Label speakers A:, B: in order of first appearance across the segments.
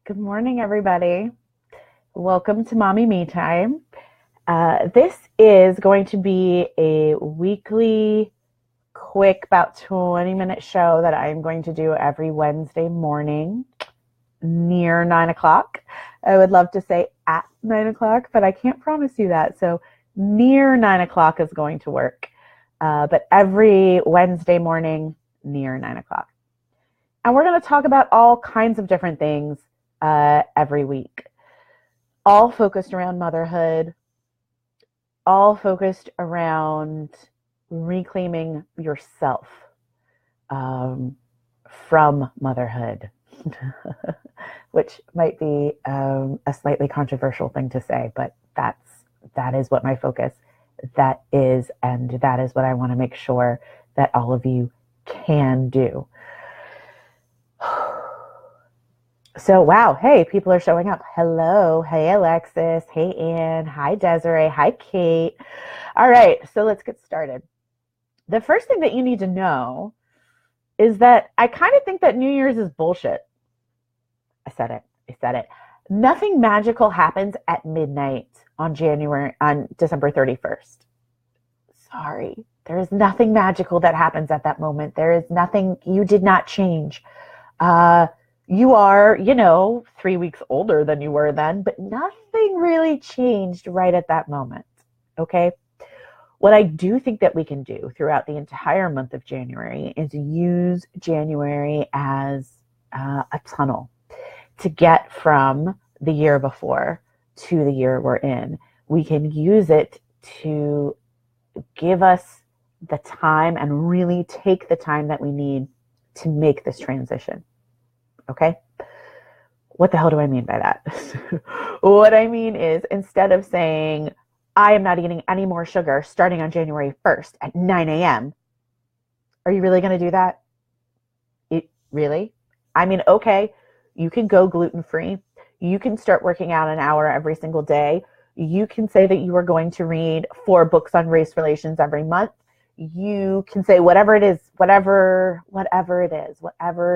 A: Good morning, everybody. Welcome to Mommy Me Time. This is going to be a weekly, quick, about 20-minute show that I'm going to do every Wednesday morning near 9 o'clock. I would love to say at 9 o'clock, but I can't promise you that. So near 9 o'clock is going to work. But every Wednesday morning near 9 o'clock. And we're going to talk about all kinds of different things every week, all focused around motherhood, all focused around reclaiming yourself from motherhood, which might be a slightly controversial thing to say, but that is what my focus and that is what I want to make sure that all of you can do. So, wow. Hey, people are showing up. Hello. Hey, Alexis. Hey, Ann. Hi, Desiree. Hi, Kate. All right. So let's get started. The first thing that you need to know is that I kind of think that New Year's is bullshit. I said it. Nothing magical happens at midnight on December 31st. Sorry. There is nothing magical that happens at that moment. There is nothing, you did not change. You are, 3 weeks older than you were then, but nothing really changed right at that moment. Okay. What I do think that we can do throughout the entire month of January is use January as a tunnel to get from the year before to the year we're in. We can use it to give us the time and really take the time that we need to make this transition. Okay? What the hell do I mean by that? What I mean is, instead of saying, I am not eating any more sugar starting on January 1st at 9 a.m., are you really going to do that? Really? I mean, okay, you can go gluten-free. You can start working out an hour every single day. You can say that you are going to read 4 books on race relations every month. You can say whatever it is, whatever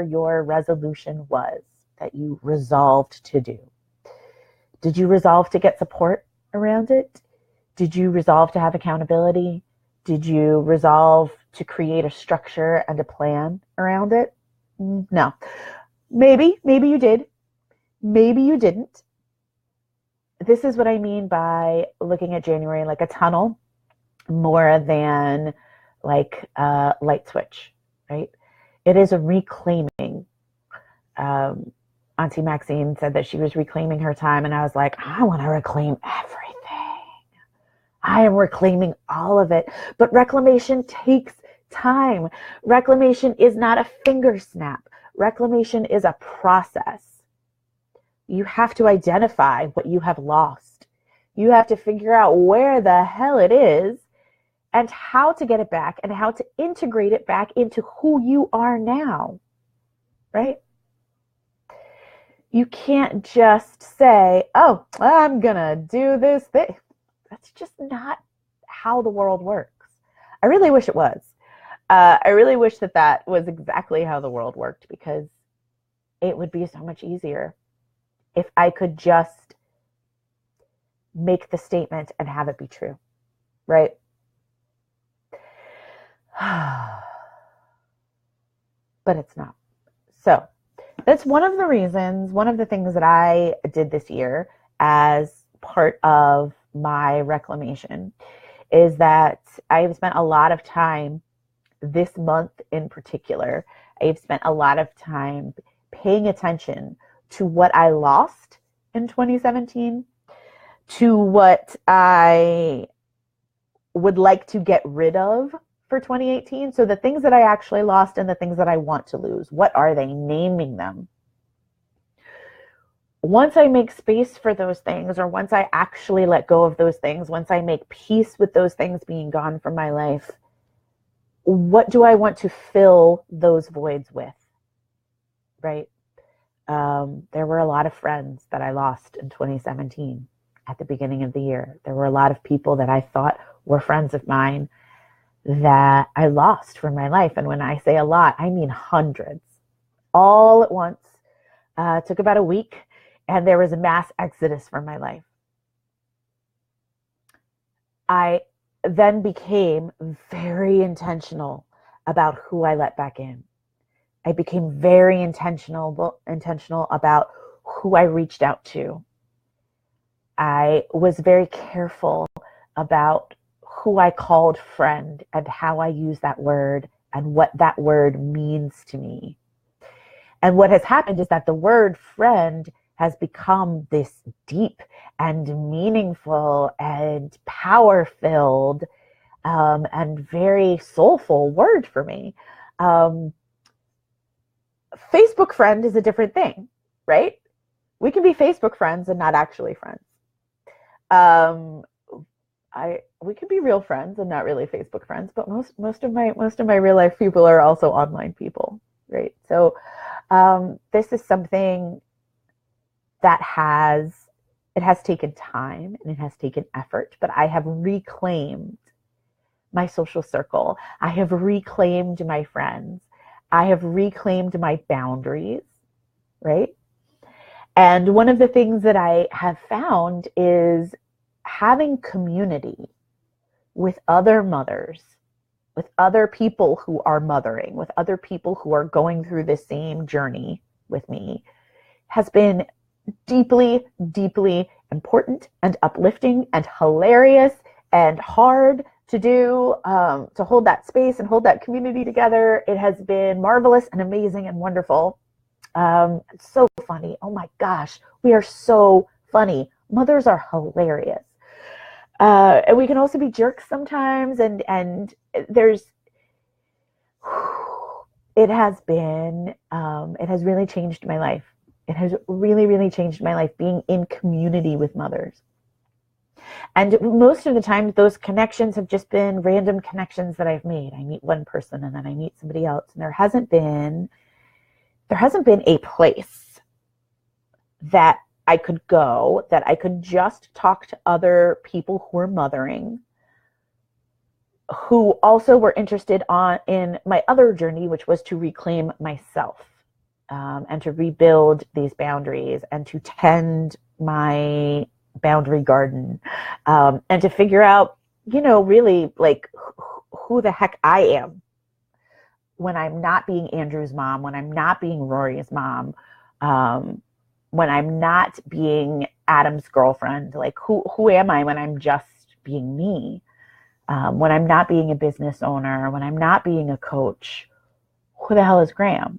A: your resolution was that you resolved to do. Did you resolve to get support around it? Did you resolve to have accountability? Did you resolve to create a structure and a plan around it? No. Maybe you did. Maybe you didn't. This is what I mean by looking at January like a tunnel more than like a light switch, right? It is a reclaiming. Auntie Maxine said that she was reclaiming her time, and I was like, I want to reclaim everything. I am reclaiming all of it. But reclamation takes time. Reclamation is not a finger snap. Reclamation is a process. You have to identify what you have lost. You have to figure out where the hell it is and how to get it back and how to integrate it back into who you are now, right? You can't just say, oh, I'm going to do this thing. That's just not how the world works. I really wish it was. I really wish that was exactly how the world worked, because it would be so much easier if I could just make the statement and have it be true, right? But it's not. So that's one of the things that I did this year as part of my reclamation, is that I've spent a lot of time this month in particular. I've spent a lot of time paying attention to what I lost in 2017, to what I would like to get rid of for 2018. So the things that I actually lost and the things that I want to lose, what are they? Naming them. Once I make space for those things, or once I actually let go of those things, once I make peace with those things being gone from my life, what do I want to fill those voids with? Right? There were a lot of friends that I lost in 2017 at the beginning of the year. There were a lot of people that I thought were friends of mine that I lost from my life. And when I say a lot, I mean hundreds, all at once. It took about a week and there was a mass exodus from my life. I then became very intentional about who I let back in. I became very intentional about who I reached out to. I was very careful about who I called friend and how I use that word and what that word means to me. And what has happened is that the word friend has become this deep and meaningful and power-filled and very soulful word for me. Facebook friend is a different thing, right? We can be Facebook friends and not actually friends. We can be real friends and not really Facebook friends, but most of my real life people are also online people, right? So this is something that has taken time and it has taken effort, but I have reclaimed my social circle. I have reclaimed my friends. I have reclaimed my boundaries, right? And one of the things that I have found is having community with other mothers, with other people who are mothering, with other people who are going through the same journey with me, has been deeply, deeply important and uplifting and hilarious and hard to do, to hold that space and hold that community together. It has been marvelous and amazing and wonderful. So funny. Oh my gosh, we are so funny. Mothers are hilarious. And we can also be jerks sometimes. And there's, it has really changed my life. It has really, really changed my life being in community with mothers. And most of the time, those connections have just been random connections that I've made. I meet one person and then I meet somebody else. And there hasn't been a place that I could go, that I could just talk to other people who are mothering, who also were interested in my other journey, which was to reclaim myself, and to rebuild these boundaries and to tend my boundary garden, and to figure out, really like who the heck I am when I'm not being Andrew's mom, when I'm not being Rory's mom, when I'm not being Adam's girlfriend. Like who am I when I'm just being me? When I'm not being a business owner, when I'm not being a coach, who the hell is Graham?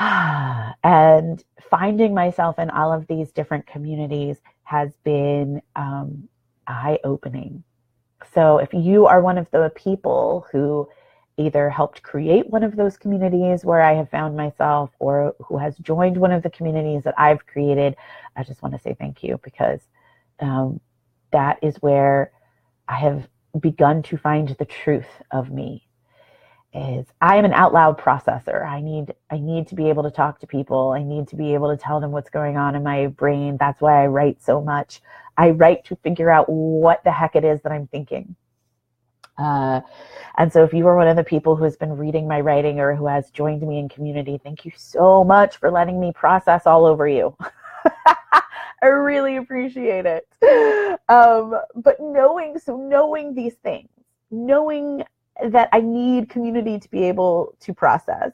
A: And finding myself in all of these different communities has been eye-opening. So if you are one of the people who either helped create one of those communities where I have found myself, or who has joined one of the communities that I've created, I just want to say thank you, because that is where I have begun to find the truth of me. Is I am an out loud processor. I need to be able to talk to people. I need to be able to tell them what's going on in my brain. That's why I write so much. I write to figure out what the heck it is that I'm thinking. And so if you are one of the people who has been reading my writing or who has joined me in community, thank you so much for letting me process all over you. I really appreciate it. But knowing these things, knowing that I need community to be able to process,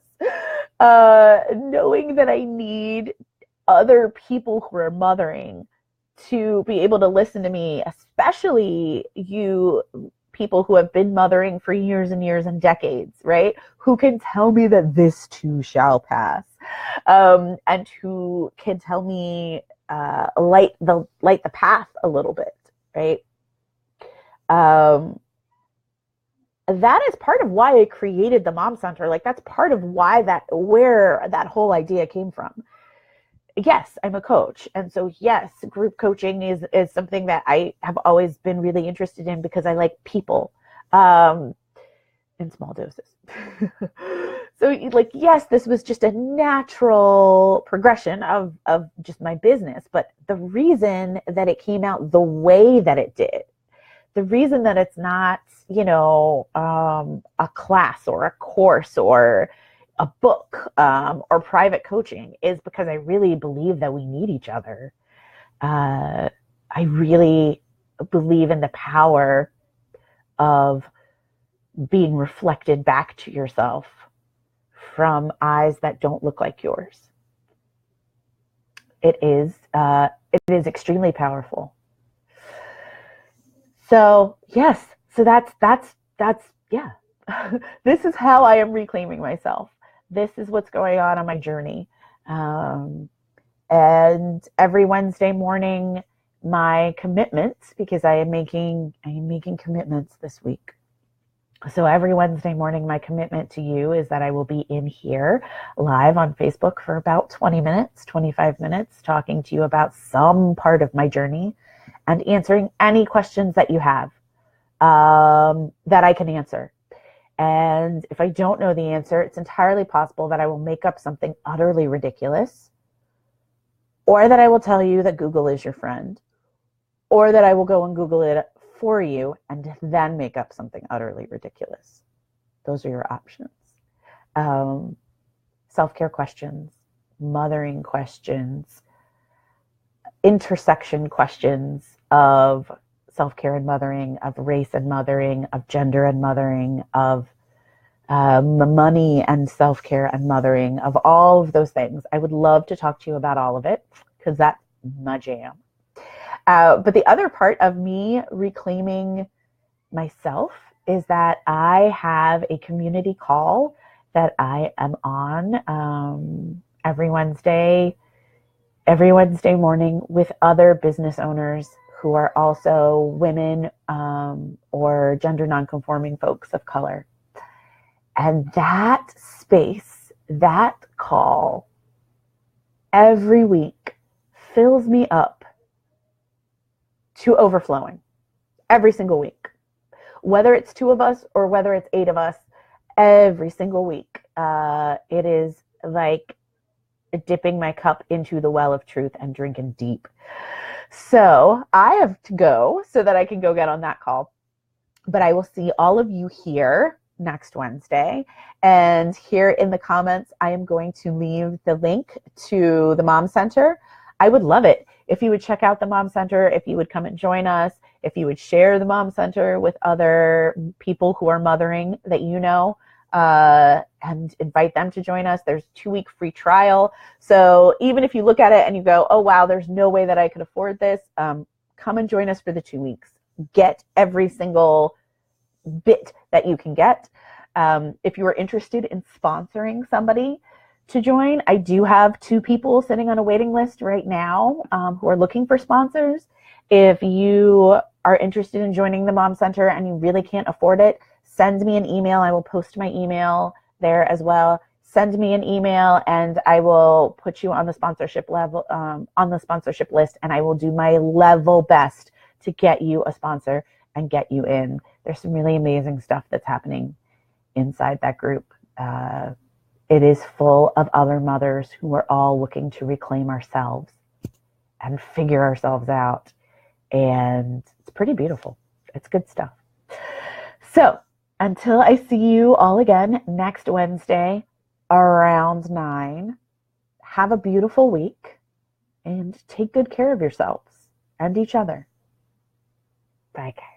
A: knowing that I need other people who are mothering to be able to listen to me, especially you people who have been mothering for years and years and decades, right? Who can tell me that this too shall pass, and who can tell me light the path a little bit, right? That is part of why I created the Mom Center. Like that's part of where that whole idea came from. Yes, I'm a coach. And so yes, group coaching is something that I have always been really interested in because I like people, in small doses. So like, yes, this was just a natural progression of just my business. But the reason that it came out the way that it did, the reason that it's not, a class or a course or a book or private coaching is because I really believe that we need each other. I really believe in the power of being reflected back to yourself from eyes that don't look like yours. It is extremely powerful. So yes, so that's yeah. This is how I am reclaiming myself. This is what's going on my journey. And every Wednesday morning, my commitments, because I am making commitments this week. So every Wednesday morning, my commitment to you is that I will be in here live on Facebook for about 20 minutes, 25 minutes, talking to you about some part of my journey and answering any questions that you have that I can answer. And if I don't know the answer, it's entirely possible that I will make up something utterly ridiculous, or that I will tell you that Google is your friend, or that I will go and Google it for you and then make up something utterly ridiculous. Those are your options. Self-care questions, mothering questions, intersection questions of self-care and mothering, of race and mothering, of gender and mothering, of money and self-care and mothering, of all of those things. I would love to talk to you about all of it because that's my jam. But the other part of me reclaiming myself is that I have a community call that I am on every Wednesday morning with other business owners who are also women or gender nonconforming folks of color. And that space, that call every week fills me up to overflowing every single week. Whether it's 2 of us or whether it's 8 of us, every single week. It is like dipping my cup into the well of truth and drinking deep. So I have to go so that I can go get on that call. But I will see all of you here next Wednesday. And here in the comments, I am going to leave the link to the Mom Center. I would love it if you would check out the Mom Center, if you would come and join us, if you would share the Mom Center with other people who are mothering that you know, and invite them to join us. There's a 2-week free trial. So even if you look at it and you go, oh, wow, there's no way that I could afford this, come and join us for the 2 weeks. Get every single bit that you can get. If you are interested in sponsoring somebody to join, I do have 2 people sitting on a waiting list right now who are looking for sponsors. If you are interested in joining the Mom Center and you really can't afford it, send me an email. I will post my email there as well. Send me an email and I will put you on the sponsorship level, on the sponsorship list, and I will do my level best to get you a sponsor and get you in. There's some really amazing stuff that's happening inside that group. It is full of other mothers who are all looking to reclaim ourselves and figure ourselves out. And it's pretty beautiful. It's good stuff. So until I see you all again next Wednesday around 9, have a beautiful week and take good care of yourselves and each other. Bye, guys.